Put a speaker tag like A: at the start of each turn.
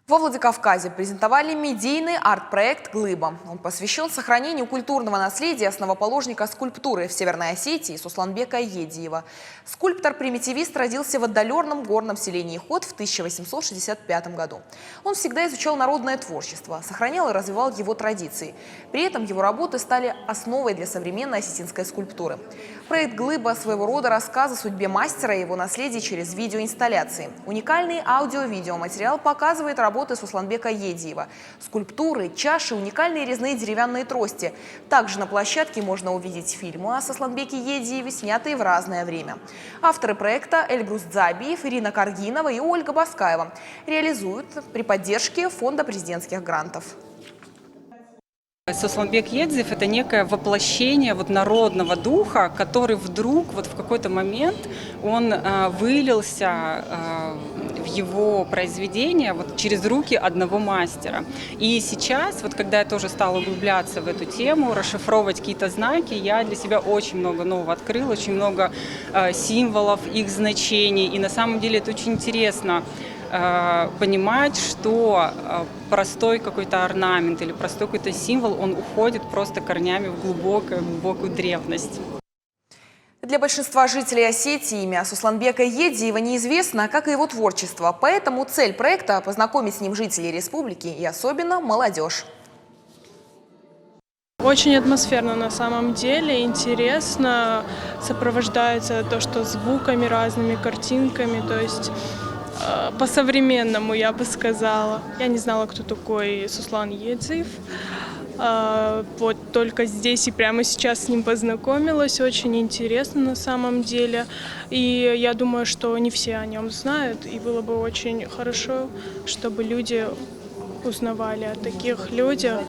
A: Во Владикавказе презентовали медийный арт-проект «Глыба». Он посвящен сохранению культурного наследия основоположника скульптуры в Северной Осетии Сусланбека Едиева. Скульптор-примитивист родился в отдаленном горном селении Ход в 1865 году. Он всегда изучал народное творчество, сохранял и развивал его традиции. При этом его работы стали основой для современной осетинской скульптуры. Проект «Глыба» – своего рода рассказ о судьбе мастера и его наследии через видеоинсталляции. Уникальный аудио-видеоматериал показывает работы Сусланбека Едиева. Скульптуры, чаши, уникальные резные деревянные трости. Также на площадке можно увидеть фильмы о Сусланбеке Едиеве, снятые в разное время. Авторы проекта Эльбрус Дзабиев, Ирина Каргинова и Ольга Баскаева реализуют при поддержке Фонда президентских грантов.
B: Сусланбек Едиев – это некое воплощение народного духа, который вдруг в какой-то момент он вылился в его произведение через руки одного мастера. И сейчас, когда я тоже стала углубляться в эту тему, расшифровывать какие-то знаки, я для себя очень много нового открыла, очень много символов, их значений. И на самом деле это очень интересно понимать, что простой какой-то орнамент или простой какой-то символ, он уходит просто корнями в глубокую древность.
A: Для большинства жителей Осетии имя Сусланбека Едиева неизвестно, как и его творчество. Поэтому цель проекта – познакомить с ним жителей республики и особенно молодежь.
C: Очень атмосферно на самом деле, интересно, сопровождается то, что звуками разными, картинками, то есть по-современному, я бы сказала. Я не знала, кто такой Суслан Едиев. Только здесь и прямо сейчас с ним познакомилась. Очень интересно на самом деле. И я думаю, что не все о нем знают. И было бы очень хорошо, чтобы люди узнавали о таких людях.